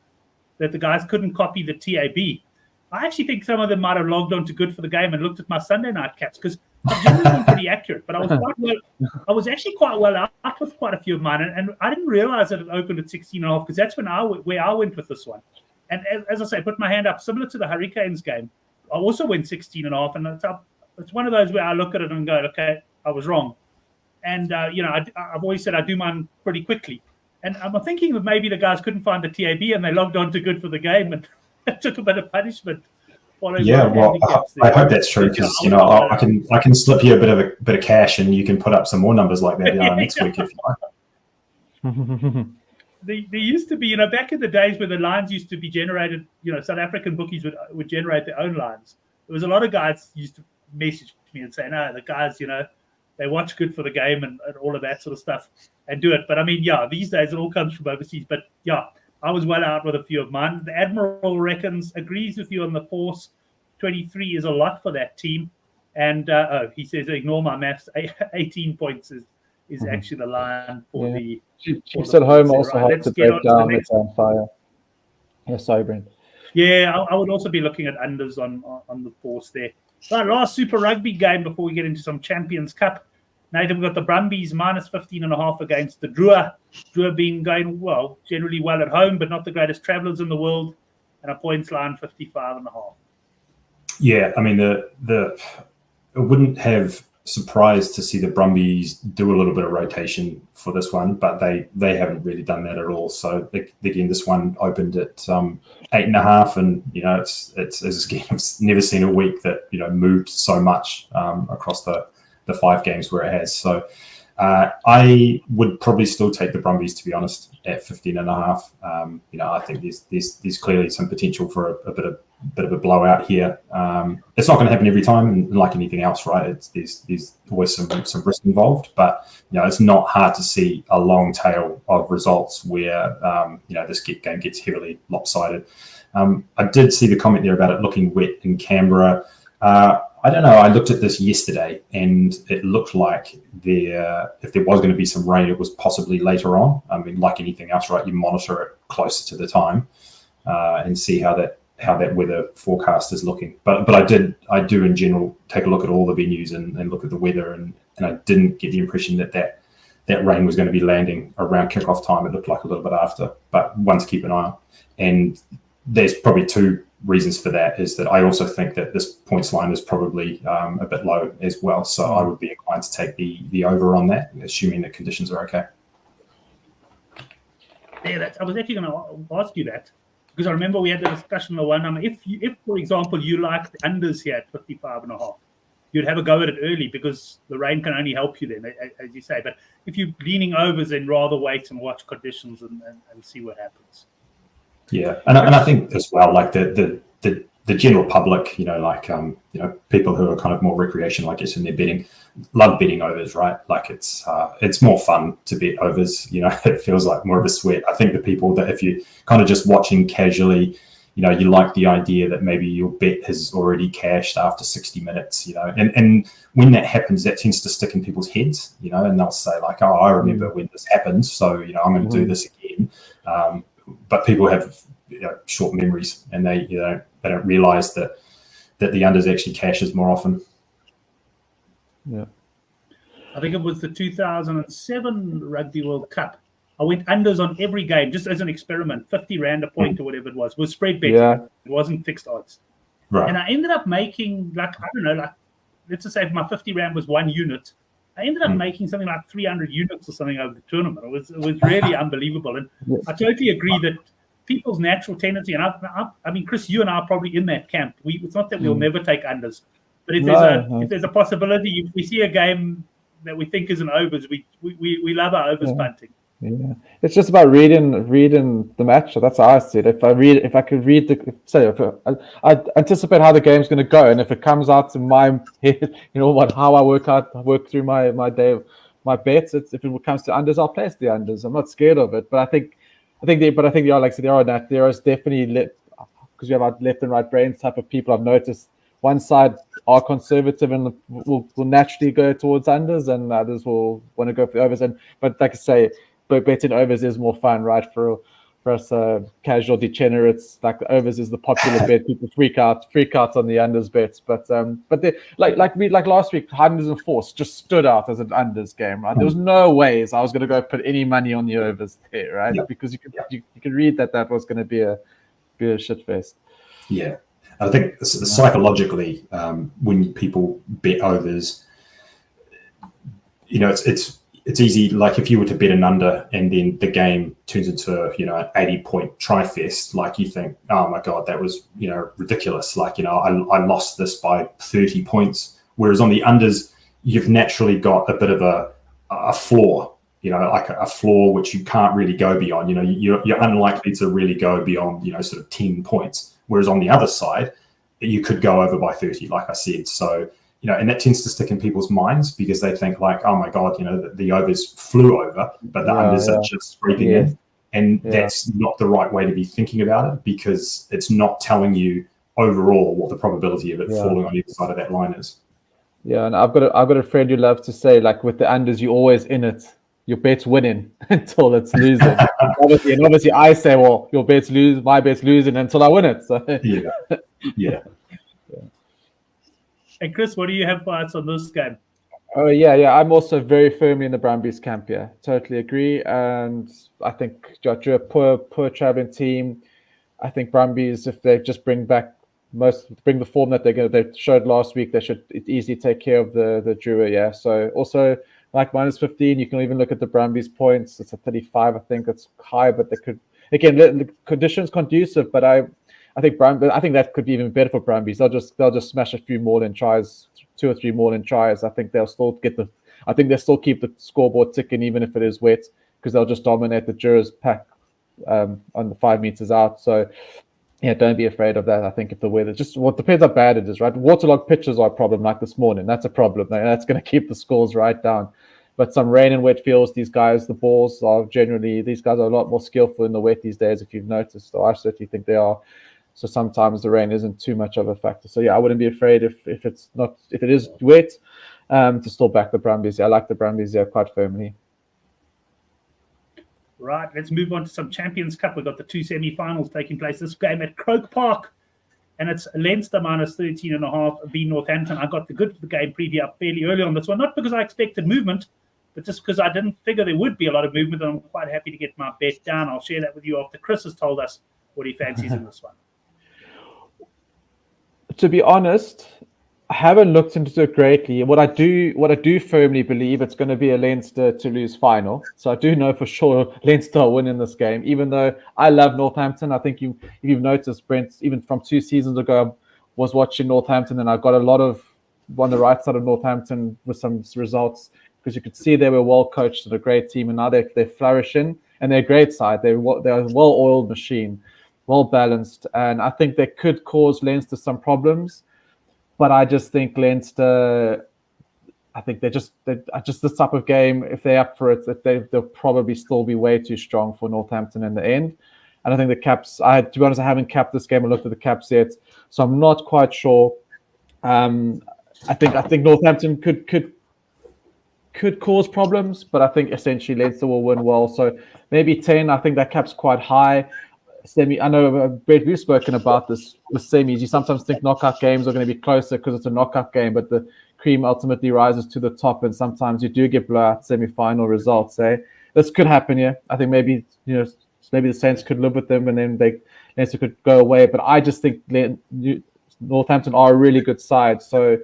that the guys couldn't copy the TAB. I actually think some of them might have logged on to Good for the Game and looked at my Sunday night caps, because I've generally been pretty accurate. But I was actually quite well out with quite a few of mine, and I didn't realize that it opened at 16.5, because that's where I went with this one. And as I say, I put my hand up, similar to the Hurricanes game. I also went 16.5, and it's one of those where I look at it and go, okay, I was wrong. And I've always said I do mine pretty quickly. And I'm thinking that maybe the guys couldn't find the TAB and they logged on to Good for the Game and took a bit of punishment follow. Yeah, well, I hope that's true because I can slip you a bit of cash and you can put up some more numbers like that next week if you like. There used to be, back in the days where the lines used to be generated, South African bookies would generate their own lines. There was a lot of guys used to message me and say, no, the guys, they watch good for the game and all of that sort of stuff and do it. But I mean, these days it all comes from overseas. But I was well out with a few of mine. The Admiral agrees with you on the Force. 23 is a lot for that team. And he says, ignore my maths. 18 points is actually the line for the. Chiefs at home also have to break down its fire. Yeah, sorry, Brent. Yeah, I would also be looking at unders on the Force there. Right, last Super Rugby game before we get into some Champions Cup. Nathan, we've got the Brumbies minus 15.5 against the Drua. Drua being going generally well at home, but not the greatest travellers in the world. And a points line 55.5. Yeah, I mean, it wouldn't have surprised to see the Brumbies do a little bit of rotation for this one, but they haven't really done that at all. So again, this one opened at 8.5, and it's again, I've never seen a week that moved so much across the 5 games where it has. So I would probably still take the Brumbies, to be honest, at 15.5. I think there's clearly some potential for a bit of a blowout here. It's not going to happen every time, and like anything else, right? There's always some risk involved, but it's not hard to see a long tail of results where this game gets heavily lopsided. I did see the comment there about it looking wet in Canberra. I don't know. I looked at this yesterday, and it looked like if there was going to be some rain, it was possibly later on. I mean, like anything else, right? You monitor it closer to the time and see how that weather forecast is looking. But I do in general take a look at all the venues and look at the weather, and I didn't get the impression that rain was going to be landing around kickoff time. It looked like a little bit after, but one to keep an eye on. And there's probably 2 reasons for that. Is that I also think that this points line is probably a bit low as well. So I would be inclined to take the over on that, assuming the conditions are okay. Yeah, I was actually going to ask you that, because I remember we had the discussion on one. If for example you like the unders here at 55.5, you'd have a go at it early because the rain can only help you then, as you say. But if you're leaning overs, then rather wait and watch conditions and see what happens. Yeah, and I think as well, like the general public, people who are kind of more recreational, I guess, in their betting, love betting overs, right? Like it's more fun to bet overs. It feels like more of a sweat. I think the people that if you kind of just watching casually, you like the idea that maybe your bet has already cashed after 60 minutes, and when that happens, that tends to stick in people's heads, and they'll say like, oh, I remember when this happened, so I'm going to do this again. But people have short memories, and they don't realise that the unders actually cashes more often. Yeah, I think it was the 2007 Rugby World Cup. I went unders on every game just as an experiment, 50 Rand a point or whatever it was spread betting. Yeah. It wasn't fixed odds. Right. And I ended up making let's just say if my 50 Rand was 1 unit, I ended up making something like 300 units or something over the tournament. It was really unbelievable. And I totally agree that people's natural tendency, and I mean, Chris, you and I are probably in that camp. It's not that we'll never take unders, but if there's a possibility, if we see a game that we think is an overs, we love our overs punting. Yeah, it's just about reading the match. That's how I see it. If I could read I anticipate how the game's going to go, and if it comes out to my head, how I work through my day, my bets. If it comes to unders, I'll place the unders. I'm not scared of it, but I think they are, like I said, there is definitely, because we have our left and right brains type of people. I've noticed one side are conservative and will naturally go towards unders, and others will want to go for the overs. But like I say, betting overs is more fun, right? For us casual degenerates, like the overs is the popular bet. People freak out on the unders bets, but like last week, Highlanders and Force just stood out as an unders game, right? There was no ways I was going to go put any money on the overs there, right? Yep. Because you could read that was going to be a shit fest. Yeah, I think psychologically, when people bet overs, it's it's easy. Like if you were to bet an under and then the game turns into, an 80-point tri-fest, like you think, oh my God, that was, ridiculous. Like, I lost this by 30 points. Whereas on the unders, you've naturally got a bit of a floor, like a floor which you can't really go beyond. You're unlikely to really go beyond, sort of 10 points. Whereas on the other side, you could go over by 30, like I said. So, and that tends to stick in people's minds because they think like, oh my God, the overs flew over, but the unders are just scraping in. And that's not the right way to be thinking about it because it's not telling you overall what the probability of it falling on either side of that line is. Yeah, and I've got a friend who loves to say, like with the unders, you're always in it. Your bet's winning until it's losing. obviously, I say, well, your bet's lose, my bet's losing until I win it. So yeah. And Chris, what do you have for us on this game? Oh yeah. I'm also very firmly in the Brumbies camp. Yeah, totally agree. And I think Drua, poor traveling team. I think Brumbies, if they just bring the form that they showed last week, they should easily take care of the Drua. Yeah. So also like -15, you can even look at the Brumbies points. It's a 35. I think it's high, but they could again the conditions conducive. But I think that could be even better for Brumbies. They'll just smash a few more than tries, 2 or 3 more than tries. I think they'll still keep the scoreboard ticking even if it is wet because they'll just dominate the Jura's pack on the 5 meters out. So yeah, don't be afraid of that. I think if the weather depends how bad it is, right? Waterlogged pitches are a problem like this morning. That's a problem. That's going to keep the scores right down. But some rain and wet fields, these guys are a lot more skillful in the wet these days, if you've noticed. So I certainly think they are. So sometimes the rain isn't too much of a factor. So yeah, I wouldn't be afraid if it is wet, to still back the Brumbies. I like the Brumbies quite firmly. Right, let's move on to some Champions Cup. We've got the 2 semi-finals taking place. This game at Croke Park, and it's Leinster -13.5 v Northampton. I got the good for the game preview up fairly early on this one, not because I expected movement, but just because I didn't figure there would be a lot of movement, and I'm quite happy to get my bet down. I'll share that with you after Chris has told us what he fancies in this one. To be honest, I haven't looked into it greatly. What I do firmly believe it's going to be a Leinster Toulouse final. So I do know for sure Leinster will win in this game. Even though I love Northampton, I think if you've noticed, Brent, even from 2 seasons ago, I was watching Northampton and I got a lot of on the right side of Northampton with some results because you could see they were well coached and a great team, and now they're flourishing and they're a great side. They're a well-oiled machine, well balanced, and I think they could cause Leinster some problems. But I just think Leinster, I think they're just this type of game. If they're up for it, they'll probably still be way too strong for Northampton in the end. And I think the Caps. To be honest, I haven't capped this game. I looked at the Caps yet, so I'm not quite sure. I think Northampton could cause problems, but I think essentially Leinster will win well. So maybe 10. I think that Cap's quite high. Semi. I know, Brett, we've spoken about this with semis. You sometimes think knockout games are going to be closer because it's a knockout game, but the cream ultimately rises to the top, and sometimes you do get blowout semi-final results. This could happen here. I think maybe the Saints could live with them, and then Leinster could go away. But I just think Northampton are a really good side. So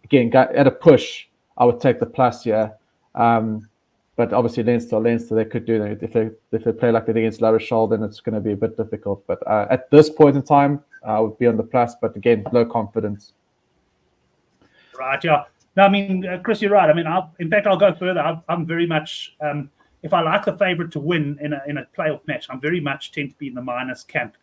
again, at a push, I would take the plus here. But obviously, Leinster, they could do that. If they play like they did against La Rochelle, then it's going to be a bit difficult. But at this point in time, I would be on the plus. But again, low confidence. Right, yeah. No, I mean, Chris, you're right. I mean, I'll go further. I'm very much, if I like the favourite to win in a playoff match, I'm very much tend to be in the minus camp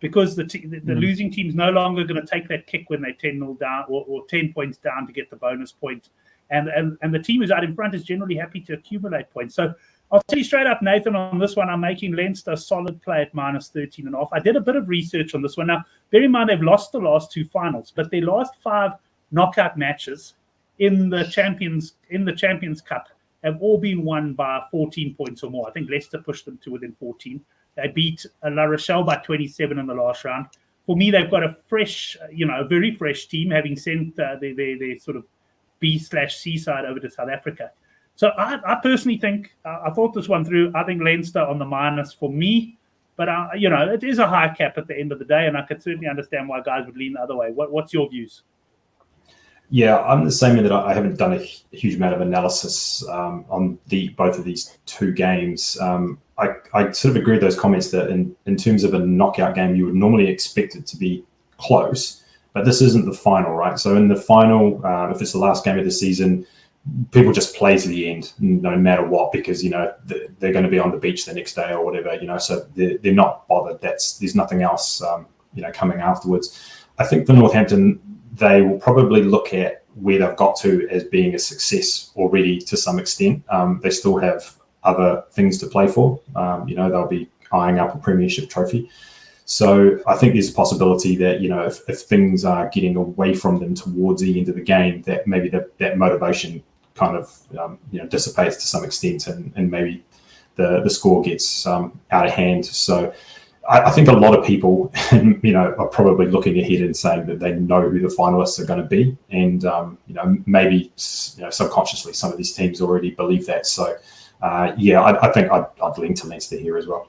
because the losing team's no longer going to take that kick when they're 10-0 down or 10 points down to get the bonus point. And the team who's out in front is generally happy to accumulate points. So I'll tell you straight up, Nathan, on this one, I'm making Leinster a solid play at -13.5. I did a bit of research on this one. Now, bear in mind they've lost the last 2 finals, but their last 5 knockout matches in the Champions Cup have all been won by 14 points or more. I think Leicester pushed them to within 14. They beat La Rochelle by 27 in the last round. For me, they've got a fresh, a very fresh team, having sent their sort of B/C side over to South Africa. So I personally think, I thought this one through, I think Leinster on the minus for me, but it is a high cap at the end of the day, and I could certainly understand why guys would lean the other way. What's your views? Yeah, I'm the same in that I haven't done a huge amount of analysis on both of these two games. I sort of agree with those comments that in terms of a knockout game, you would normally expect it to be close, but this isn't the final, right? So in the final, if it's the last game of the season, people just play to the end, no matter what, because they're going to be on the beach the next day or whatever, so they're not bothered. There's nothing else, coming afterwards. I think for Northampton, they will probably look at where they've got to as being a success already to some extent. They still have other things to play for. They'll be eyeing up a premiership trophy. So I think there's a possibility that, if things are getting away from them towards the end of the game, that maybe that motivation kind of, dissipates to some extent, and maybe the score gets out of hand. So I think a lot of people, are probably looking ahead and saying that they know who the finalists are going to be. And, maybe, subconsciously some of these teams already believe that. So, I think I'd lean to Leinster here as well.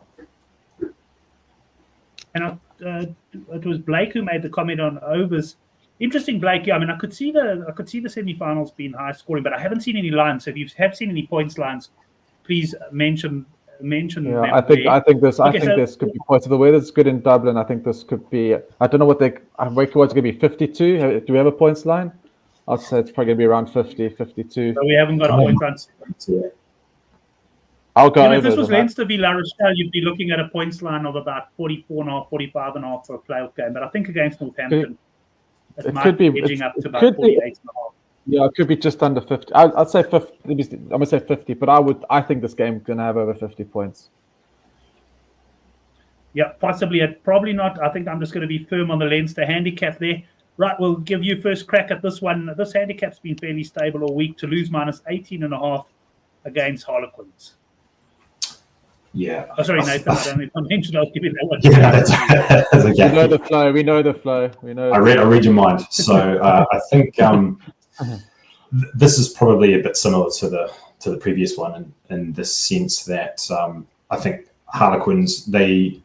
And it was Blake who made the comment on overs. Interesting, Blake. Yeah, I mean, I could see the semi-finals being high scoring, but I haven't seen any lines. So if you have seen any points lines, please mention. Yeah, I think this could be points. The weather's good in Dublin. I think this could be. I don't know what I'm waiting for. It's going to be 52. Do we have a points line? I'd say it's probably going to be around 50, 52. So we haven't got a points line. I'll go over. If this was Leinster v La Rochelle, you'd be looking at a points line of about 44.5, 45.5 for a playoff game. But I think against Northampton, it might be edging up to about 48.5. Yeah, it could be just under 50. I'd say 50. I'm going to say 50, but I think this game's going to have over 50 points. Yeah, possibly. Probably not. I think I'm just going to be firm on the Leinster handicap there. Right, we'll give you first crack at this one. This handicap's been fairly stable all week. Toulouse minus 18.5 against Harlequins. Yeah. Oh, sorry, Nathan. I don't know if I mentioned I was giving that one. Yeah, that's okay. We know the flow. We know the flow. I read your mind. So I think this is probably a bit similar to the previous one in the sense that I think Harlequins they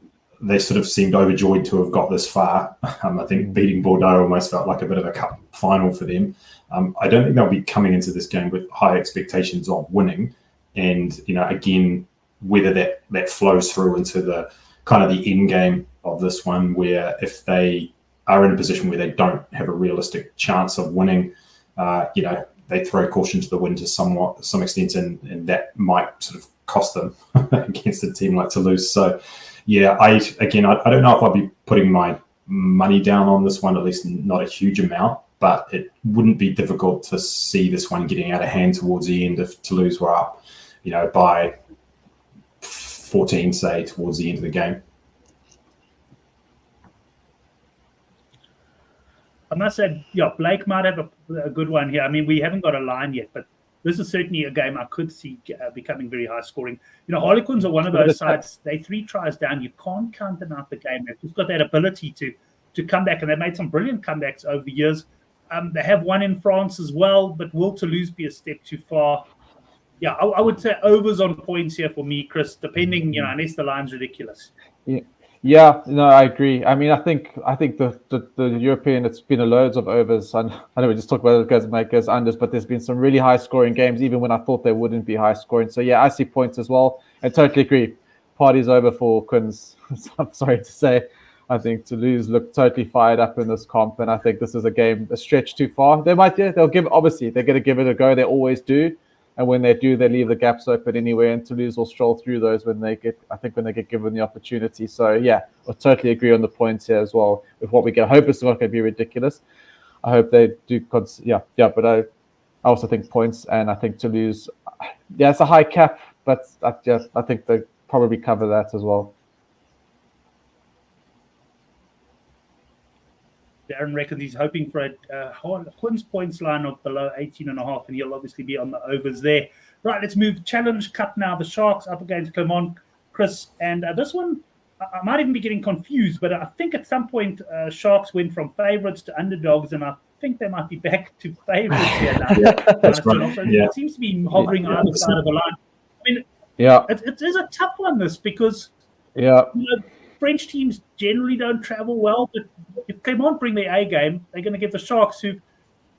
sort of seemed overjoyed to have got this far. I think beating Bordeaux almost felt like a bit of a cup final for them. I don't think they'll be coming into this game with high expectations of winning, and again, whether that flows through into the kind of the end game of this one, where if they are in a position where they don't have a realistic chance of winning, they throw caution to the wind to some extent, and that might sort of cost them against a team like Toulouse. So, yeah, I don't know if I'd be putting my money down on this one, at least not a huge amount, but it wouldn't be difficult to see this one getting out of hand towards the end if Toulouse were up, by 14, say, towards the end of the game. I must say, Blake might have a good one here. I mean, we haven't got a line yet, but this is certainly a game I could see becoming very high scoring. Harlequins are one of those sides. They 3 tries down. You can't count them out the game. They've just got that ability to come back, and they've made some brilliant comebacks over the years. They have one in France as well, but will Toulouse be a step too far? Yeah, I would say overs on points here for me, Chris, depending, unless the line's ridiculous. Yeah, no, I agree. I mean, I think the European, it's been loads of overs. I know we just talked about it goes unders, but there's been some really high scoring games, even when I thought they wouldn't be high scoring. So yeah, I see points as well, and totally agree. Party's over for Quins. I'm sorry to say. I think Toulouse look totally fired up in this comp, and I think this is a stretch too far. They're going to give it a go. They always do. And when they do, they leave the gaps open anyway, and Toulouse will stroll through those when they get given the opportunity. So yeah, I totally agree on the points here as well with what we get. I hope it's not going to be ridiculous. I hope they do. But I also think points, and I think Toulouse. Yeah, it's a high cap, but I think they probably cover that as well. Darren reckons he's hoping for a Harlequins points line of below 18.5, and he'll obviously be on the overs there. Right, let's move Challenge Cup now. The Sharks up against Clermont, Chris. And this one, I might even be getting confused, but I think at some point Sharks went from favourites to underdogs, and I think they might be back to favourites here now. That's right. It seems to be hovering either side of the line. I mean, it is a tough one, this, because French teams generally don't travel well, but if Clermont bring their A game, they're going to get the Sharks, who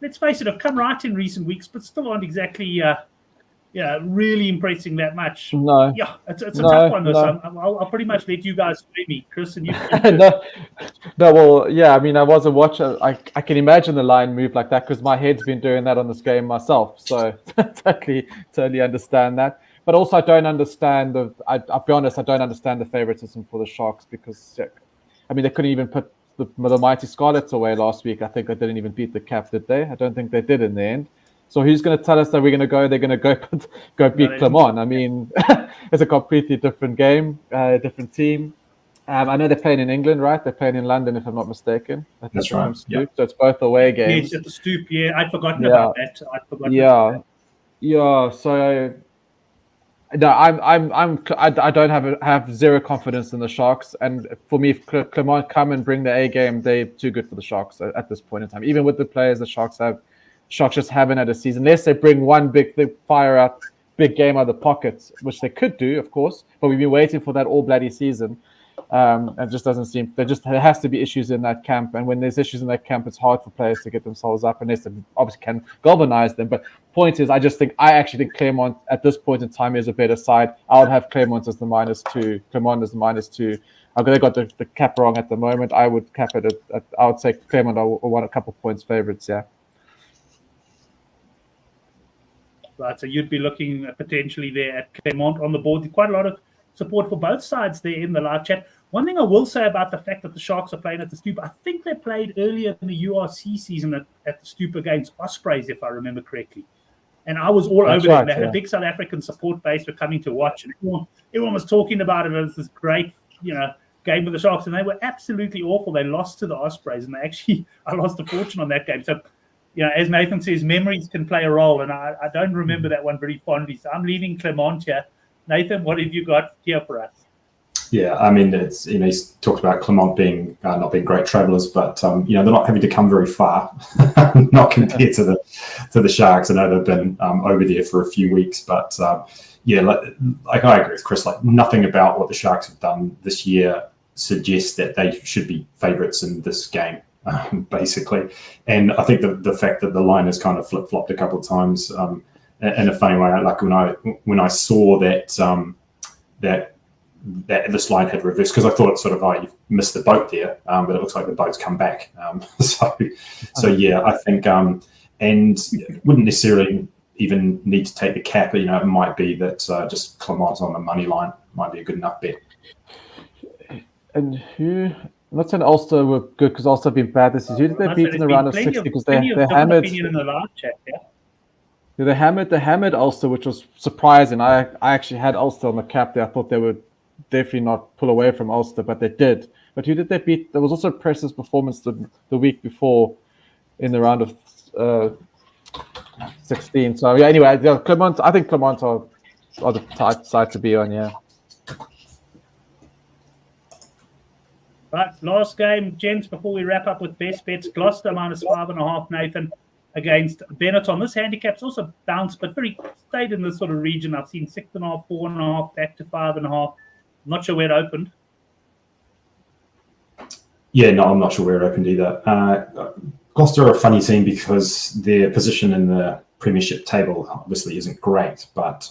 let's face it, have come right in recent weeks, but still aren't exactly really impressing that much. No. Yeah, it's a tough one, though. No. So I'll pretty much let you guys play me, Chris, and you. No, well, yeah. I mean, I wasn't watching. I can imagine the line move like that because my head's been doing that on this game myself. So totally understand that. But also, I don't understand I'll be honest. I don't understand the favoritism for the Sharks because, I mean, they couldn't even put the mighty Scarlets away last week. I think they didn't even beat the Cap, did they? I don't think they did in the end. So who's going to tell us that we're going to go? They're going to go beat Clermont. I mean, it's a completely different game, different team. I know they're playing in England, right? They're playing in London, if I'm not mistaken. That's right. Yeah. So it's both away games. Yes, at the Stoop. Yeah, I'd forgotten about that. Yeah. So no, I don't have zero confidence in the Sharks, and for me, if Clermont come and bring the A game, they're too good for the Sharks at this point in time. Even with the players the Sharks have. Sharks just haven't had a season unless they bring one big fire out big game out of the pockets, which they could do, of course. But we've been waiting for that all bloody season. It just doesn't seem. There has to be issues in that camp, and when there's issues in that camp, it's hard for players to get themselves up unless they obviously can galvanize them. But point is, I actually think Clermont at this point in time is a better side. I would have Clermont as the -2. Clermont as the -2. They got the cap wrong at the moment. I would cap it at I would say Clermont are one a couple of points favorites. Yeah. Right, so you'd be looking potentially there at Clermont on the board. Quite a lot of support for both sides there in the live chat. One thing I will say about the fact that the Sharks are playing at the Stoop, I think they played earlier in the URC season at the Stoop against Ospreys, if I remember correctly. And I was all over them. They had a big South African support base for coming to watch, and everyone was talking about it as this great, game for the Sharks, and they were absolutely awful. They lost to the Ospreys, and I lost a fortune on that game. So, as Nathan says, memories can play a role, and I don't remember that one very fondly. So I'm leaving Clermont here. Nathan, what have you got here for us? Yeah, I mean, it's he's talked about Clermont being not being great travellers, but they're not having to come very far, not compared to the Sharks. I know they've been over there for a few weeks, but like I agree with Chris. Like nothing about what the Sharks have done this year suggests that they should be favourites in this game. Basically, and I think the fact that the line has kind of flip-flopped a couple of times in a funny way, like when I saw that this line had reversed, because I thought it's sort of you've missed the boat there, but it looks like the boat's come back. So yeah, I think and wouldn't necessarily even need to take the cap. It might be that just Clermont on the money line might be a good enough bet. And who? I'm not saying Ulster were good because Ulster have been bad this season. Who did they beat in the round of 60? Because they hammered. In the live chat, they hammered Ulster, which was surprising. I actually had Ulster on the cap there. I thought they would definitely not pull away from Ulster, but they did. But who did they beat? There was also Press's performance the week before in the round of 16. So yeah, anyway, Clermont. I think Clermont are the tight side to be on. Yeah. Right, last game, gents, before we wrap up with best bets. Gloucester -5.5, Nathan, against Benetton. This handicap's also bounced, but stayed in this sort of region. I've seen 6.5, 4.5, back to 5.5. Not sure where it opened. Yeah, no, I'm not sure where it opened either. Gloucester are a funny team because their position in the Premiership table obviously isn't great, but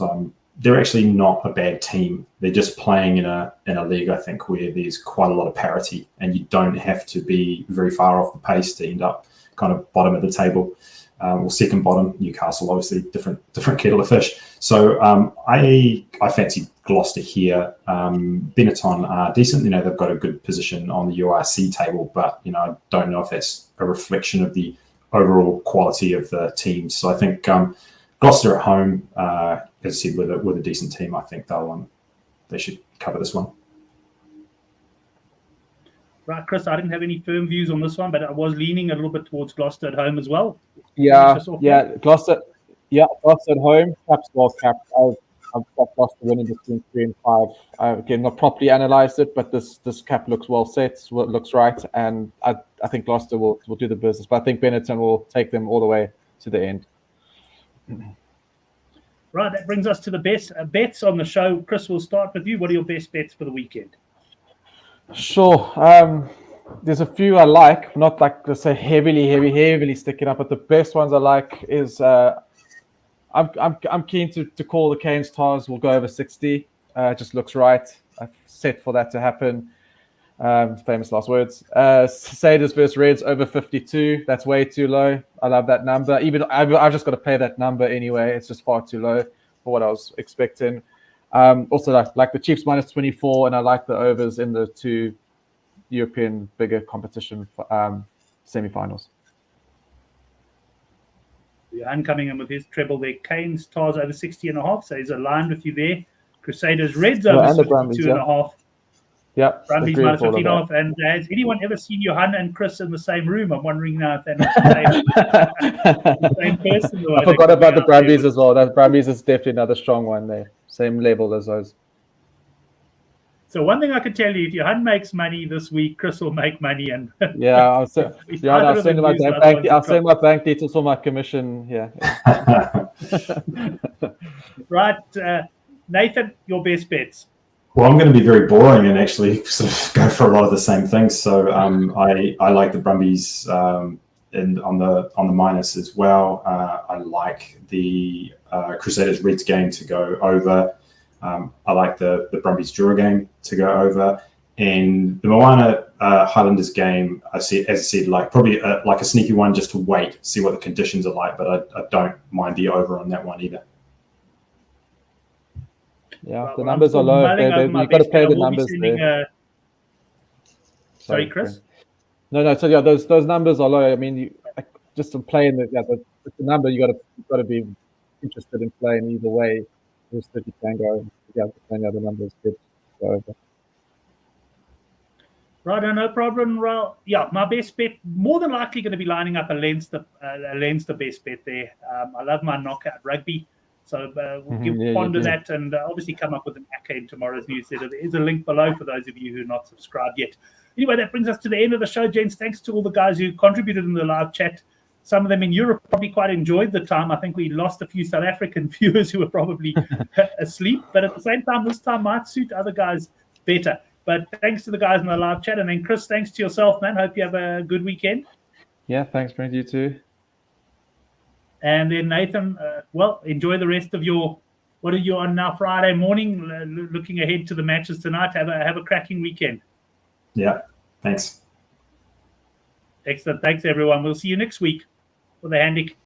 they're actually not a bad team. They're just playing in a league, I think, where there's quite a lot of parity, and you don't have to be very far off the pace to end up kind of bottom of the table, or second bottom. Newcastle, obviously, different kettle of fish. So I fancy Gloucester here. Benetton are decent. They've got a good position on the URC table, but I don't know if that's a reflection of the overall quality of the teams. So I think Gloucester at home, as I said, with a decent team, I think they should cover this one. Right, Chris, I didn't have any firm views on this one, but I was leaning a little bit towards Gloucester at home as well. Yeah, Gloucester. Yeah, Gloucester at home. Caps well capped. I've got Gloucester winning between 3 and 5. Again, not properly analysed it, but this cap looks well set. Looks right, and I think Gloucester will do the business. But I think Benetton will take them all the way to the end. Right, that brings us to the best bets on the show. Chris, we'll start with you. What are your best bets for the weekend? Sure. there's a few I like, not like to say heavily sticking up, but the best ones I like is I'm keen to call the Canes Tars will go over 60. It just looks right. I've set for that to happen. Famous last words. Crusaders versus Reds over 52. That's way too low. I love that number. Even I've just got to pay that number anyway. It's just far too low for what I was expecting. Also, like the Chiefs minus 24, and I like the overs in the two European bigger competition semi-finals. Johan coming in with his treble there. Canes Tars over 60.5, so he's aligned with you there. Crusaders Reds over 52.5. Yeah, Brumbies minus 15.5. And has anyone ever seen Johan and Chris in the same room? I'm wondering now if they're not the same person. I forgot about the Brumbies as well. That Brumbies is definitely another strong one there. Same level as those. So one thing I can tell you, if Johan makes money this week, Chris will make money. And yeah, I'll send my bank details for my commission. Yeah. Right, Nathan, your best bets. Well, I'm going to be very boring and actually sort of go for a lot of the same things. So I like the Brumbies and on the minus as well. I like the Crusaders Reds game to go over. I like the Brumbies Drua game to go over, and the Moana Highlanders game. As I said, like probably like a sneaky one just to wait, see what the conditions are like. But I don't mind the over on that one either. Yeah, well, the numbers are low. You've got to pay the numbers there. Sorry, Chris? No. So yeah, those numbers are low. I mean, just to play in the number, you got to be interested in playing either way. Just that you can go. Yeah, the other numbers good. Go over. Right, no problem. Well, yeah, my best bet more than likely going to be lining up a Leinster best bet there. I love my knockout rugby. So we'll ponder that and obviously come up with an ACA in tomorrow's newsletter. There is a link below for those of you who are not subscribed yet. Anyway, that brings us to the end of the show, gents. Thanks to all the guys who contributed in the live chat. Some of them in Europe probably quite enjoyed the time. I think we lost a few South African viewers who were probably asleep. But at the same time, this time might suit other guys better. But thanks to the guys in the live chat. And then, Chris, thanks to yourself, man. Hope you have a good weekend. Yeah, thanks, Brent. You too. And then Nathan, enjoy the rest of what are you on now, Friday morning, looking ahead to the matches tonight. Have a cracking weekend. Yeah, thanks. Excellent. Thanks, everyone. We'll see you next week for the Handicap.